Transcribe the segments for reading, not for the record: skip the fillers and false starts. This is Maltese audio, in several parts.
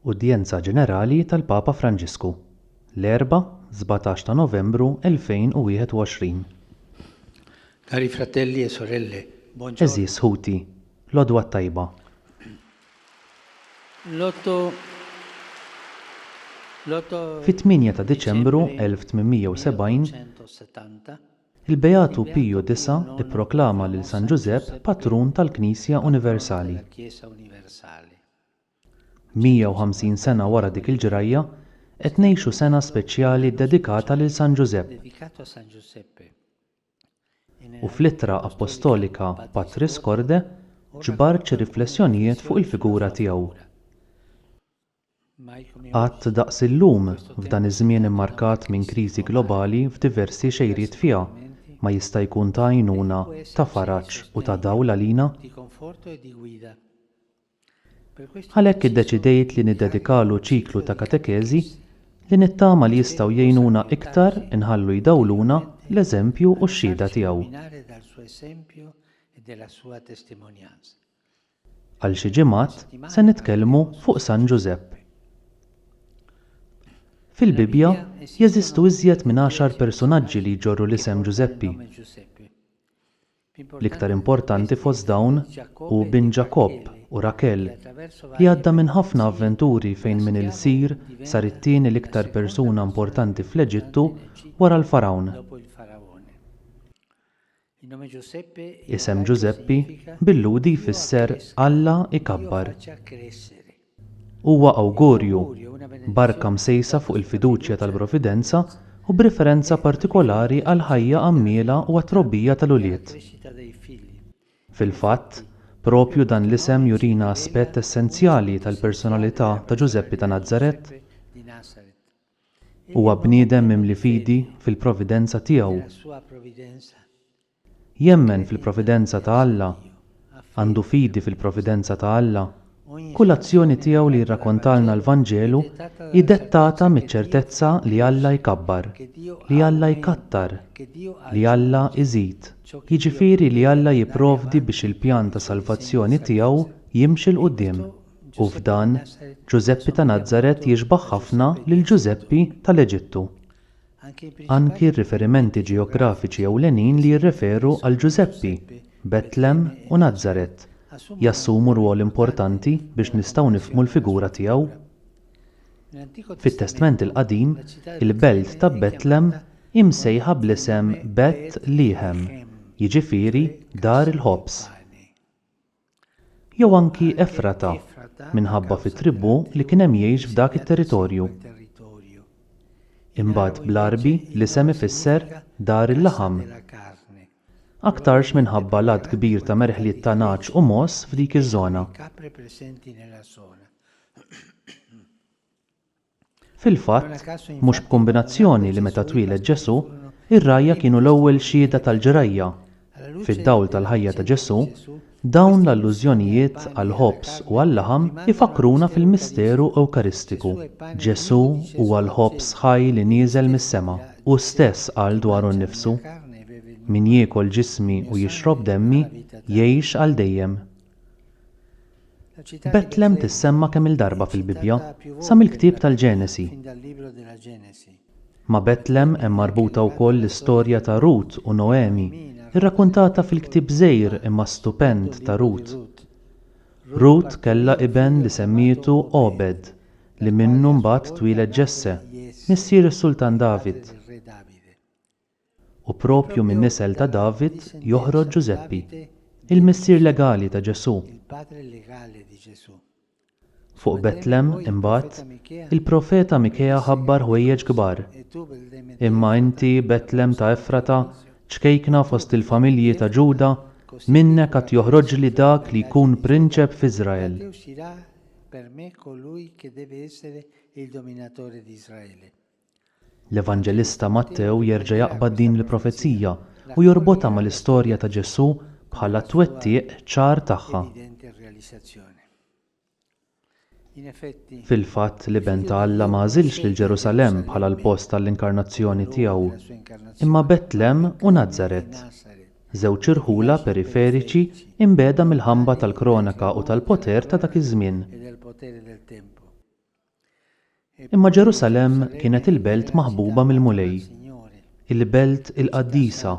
Udjenza Ġenerali tal-Papa Franġisku l-Erbgħa 17 ta' Novembru 2021. Cari fratelli e sorelle, buongiorno. Eżis Ħuti, l-Għodwa tajba. Fit-8 ta' Diċembru 1870 il-Beatu Piju IX ipproklama lil San Giuseppe patrun tal-Knisja Universali. 150 sena wara dik il-ġrajja qed ngħixu sena speċjali ddedikata lil San Giuseppe. U fl-ittra Apostolika Patris Corde ġbar ċi riflessjonijiet fuq il-figura tiegħu. Qatt daqs illum f'dan iż-żmien immarkat minn kriżi globali f'diversi xejriet fiha ma jista' jkun ta' għajnuna, ta' faraġġ u ta' dawl għalina. Għalhekk iddeċidejt li niddedikalu ċiklu ta' katekeżi li nittama li jistgħu jgħinuna iktar inħallu jdawluna l-eżempju u x-xhieda tiegħu. Għal xi ġimgħat se nitkellmu fuq San Giuseppe. Fil-Bibja jeżistu iżjed minn 10 personaġġi li jġorru l-isem Giuseppi. L-iktar importanti fost dawn hu bin Ġakobb u Rakel li għadda minn ħafna avventuri fejn minn il-sir sar it-tieni l-iktar persuna importanti fl-Eġittu wara l-Farawn. Isem Giuseppi bil-ludi jfisser Alla ikabbar. Huwa awgurju, barka msejsa fuq il-fiduċja tal-Providenza u b'referenza partikolari għal ħajja għammiela u għat-trobbija tal-ulied. Fil-fatt, propju dan l-isem jurina aspett essenzjali tal-personalità ta' Giuseppi ta' Nażaret. Huwa bniedem mimli fidi fil-providenza tiegħu. Jemmen fil-providenza ta' Alla, għandu fidi fil-providenza ta' Alla. Kull azzjoni tiegħu li jirrakkontalna l-Vanġelu iddettata miċ-ċertezza li Alla jkabbar, li Alla jkattar, li Alla iżid. Jiġifieri li Alla jipprovdi biex il-pjan ta' salvazzjoni tiegħu jimxi l quddiem. U f'dan, Giuseppi ta' Nażaret jixbaħ ħafna lil Giuseppi tal-Eġittu. Anki r-riferimenti ġeografiċi ewlenin li jirreferu għal Giuseppi, Betlem u Nażaret jassumu rwol importanti biex nistgħu nifhmu l-figura tiegħu. Fit-Testament il-Qadim, il-belt ta' Betlem imsejħa bl-isem Bet Lihem, jiġifieri dar il-ħobs. Jew anki Efrata, minħabba fit-tribù li kien hemm jgħix f'dak it-territorju. Imbagħad bl-Arbi l-isem ifisser dar il-laħam. Aktarx minħabba lat kbir ta' merħliet ta' naċ u mos f'dik iż-żona. Fil-fatt, mhux b'kombinazzjoni li meta twieled Ġesu, ir-rajja kienu l-ewwel xhieda tal-ġrajja. Fid-dawl tal-ħajja ta' Ġesu, dawn l-allużjonijiet għal ħobs u għall-laħam ifakruna fil-misteru Ewkaristiku. Ġesu huwa l-ħobs ħaj li nieżel mis-sema u stess qal dwaru nnifsu. Min jiekol ġismi u jixrob demmi jgħix għal dejjem. Betlem tissemma kemm il-darba fil-Bibja sa mill-ktieb tal-Ġenesi. Ma' Betlem hemm marbuta wkoll l-istorja ta' Rut u Noemi, irrakkuntata fil-ktieb żgħir imma stupend ta' Rut. Rut kellha iben li semmietu Obed, li minnu mbagħad twieled Ġesse, missier is-Sultan David. U propju min nisel ta' David joħroġ Giuseppi, il-missier legali ta' Ġesu. Fuq Betlem imbagħad il-profeta Mikea ħabbar ħwejjeġ kbar. Imma inti Betlem ta' Efrata, ċkejkna fost il-familji ta' Ġuda, minnek qed joħroġ li dak li jkun prinċep f'Iżrael. L-Evanġelista Mattew jerġa' jaqbad din il-profezija u jorbotha mal-istorja ta' Ġesu bħala twettieq ċar tagħha. Fil-fatt li ben ta' Alla ma għażilx lil Ġerusalemm bħala l-post tal-inkarnazzjoni tiegħu, imma Betlem u Nażaret, żewġ irħula periferiċi imbeda mill-ħamba tal-kronika u tal-poter ta' dak iż-żmien. Imma Ġerusalemm kienet il-belt maħbuba mill-Mulej, il-belt il-qaddisa,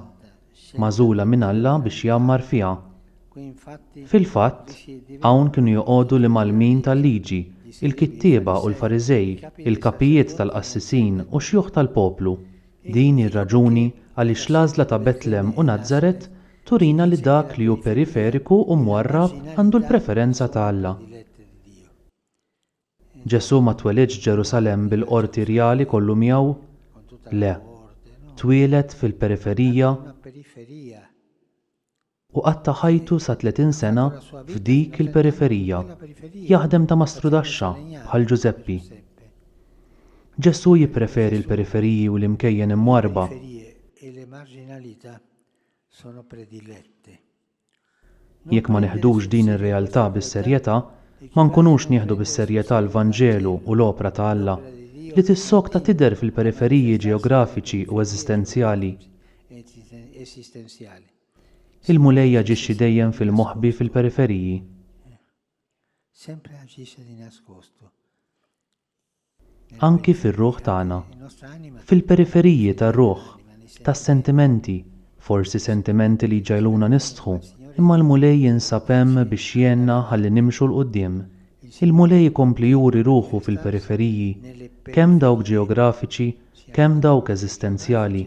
magħżula minn Alla biex jammar fiha. Fil-fatt, hawn kienu joqogħdu l-imgħallmin tal-liġi, il-kittieba u l-Fariżej, il-kapijiet tal-qassisin u xjuħ tal-poplu. Din ir-raġuni għaliex l-għażla ta' Betlem u Nażaret turina li dak li hu periferiku u mwarrab għandu l-preferenza ta' Alla. Ġesu ma twelidx Ġerusalemm bil-qorti rjali kollu miegħu? Le, twieled fil-periferija u qatta ħajtu sa 30 sena f'dik il-periferija, jaħdem ta' mastrudaxxa bħal Giuseppi. Ġesu jippreferi l-periferiji u l-imkejjen imwarba. Jekk ma neħdux din ir-realtà bis-serjetà, ma nkunux nieħdu bis-serjetà l-Vanġelu u l-opra ta' Alla li tissokta tidher fil-periferiji ġeografiċi u eżistenzjali. Il-Mulej jaġixxi dejjem fil-moħħbi fil-periferiji. Anki fir-ruħ tagħna, fil-periferiji tar-ruħ, tas-sentimenti, forsi sentimenti li ġajluna nistħu, imma l-Mulej jinsab hemm biex jgħinna ħalli nimxu l-qudiem. Il-Mulej jkompli juri ruħu fil-periferiji, kemm dawk ġeografiċi, kemm dawk eżistenzjali.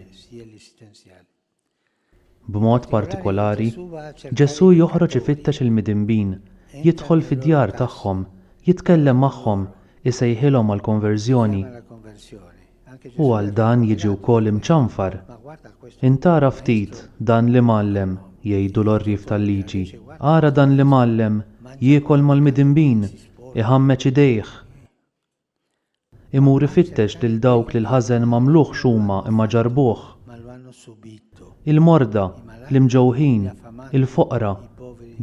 B'mod partikolari, Ġesu joħroġ ifittex il-midinbin, jidħol fid-djar tagħhom, jitkellem magħhom, isejħilhom għal konverżjoni. U għal dan jiġi wkoll imċanfar. Intara ftit dan li mallem, jgħidu l-orrif tal-liġi. Ara dan li mallem, jiekol mal-midinbin, iħammeċ idejh. Imur ifittex lil dawk li l-ħażen mamluħ xuma imma ġarbuh. Il-morda, l-imġewħin, il-foqra,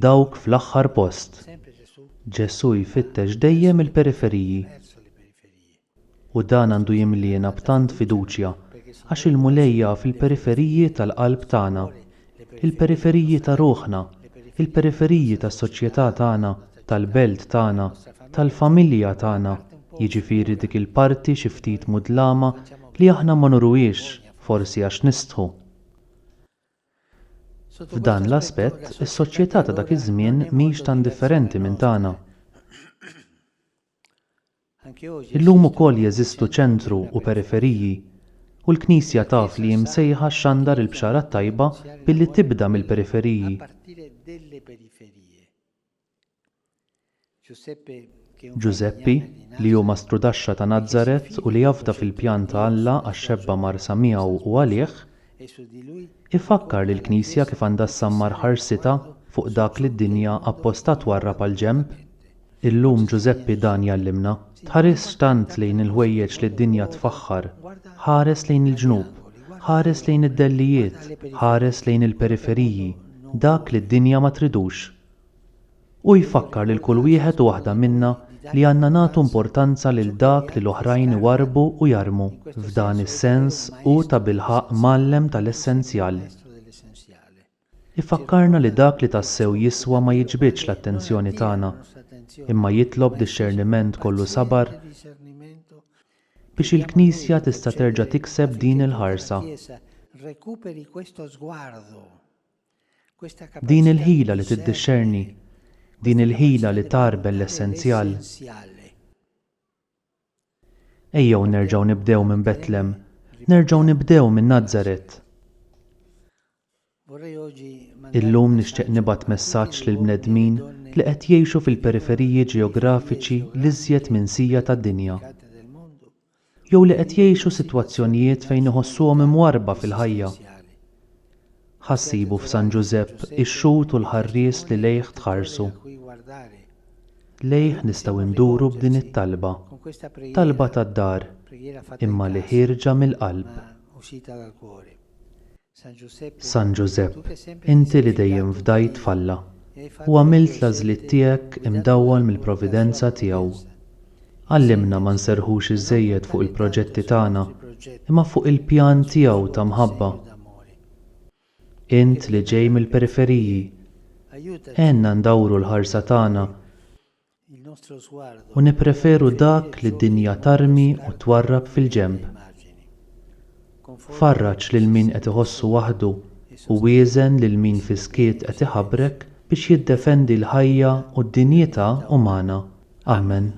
dawk fl-aħħar post. Ġesu jfittex dejjem il-periferiji. U dan għandu jimliena b'tant fiduċja, għax il-Mulejja fil-periferiji tal-qalb tagħna, il-periferiji ta' ruħna, il-periferiji tas-soċjetà tagħna, tal-belt tagħna, tal-familja tagħna, jiġifieri dik il-parti xi ftit mudlama li aħna ma nurwiex forsi għax nistħu. F'dan l-aspett, is-soċjetà ta' dak iż-żmien mhix tant differenti minn tagħna. Illum ukoll jeżistu ċentru u periferiji, u l-Knisja taf li msejħa x'għandar il-bxara tajba billi tibda mill-periferiji. Giuseppi, li hu mastrudaxxa ta' Nażaret u li jafda fil-pjan ta' Alla għax-xebba marsa miegħu u għalih, ifakkar lill-Knisja kif għandha ssammar ħarsitha fuq dak li d-dinja apposta twarrab għall-ġenb. Illum Giuseppi dan jallimna, tħares tant lejn il-ħwejjeġ li d-dinja tfaħħar, ħares lejn il-ġnub, ħares lejn id-dellijiet, ħares lejn il-periferiji, dak li d-dinja ma tridux. U jfakkar lil kull wieħed u waħda minna li għandna nagħtu importanza lil dak li l-oħrajn iwarbu u jarmu, f'dan is-sens u ta' bilħaq mallem tal-essenzjal. Ifakkarna li dak li tassew jiswa ma jiġbidx l-attenzjoni tagħna, imma jitlob dixxerniment kollu sabar biex il-Knisja tista' terġa' tikseb din il-ħarsa. Din il-ħila li tiddixxerni, din il-ħila li tarbel l-essenzjal. Ejjew nerġgħu nibdew minn Betlem, nerġgħu nibdew minn Nażaret. Illum nixtieq nibgħat messaġġ lil bnedmin li qed jgħixu fil-periferiji ġeografiċi l-iżjed minsija tad-dinja. Jew li qed jgħixu sitwazzjonijiet fejn iħossuhom imwarba fil-ħajja. Ħassibu f'San Giusepp ix-xut u l-ħarries li lejh tħarsu. Lejh nistgħu nduru b'din it-talba, talba tad-dar, imma li ħirġa mill-qalb. San Giusepp, inti li dejjem fdajt falla u għamilt l-għażliet tiegħek imdawwal mill-providenza tiegħu. Għallimna ma nserħux iżejjed fuq il-proġetti tagħna, imma fuq il-pjan tiegħu ta' mħabba. Int li ġej mill-periferiji, għenna ndawru l-ħarsa tagħna nostro sguardo u nippreferu dak li d-dinja tarmi u twarrab fil-ġenb. immagini. Farraġ lil min qed iħossu waħdu u wieżen lil min fi skiet qed iħabbrek biex jiddefendi l-ħajja u d-dinjità umana. Amen.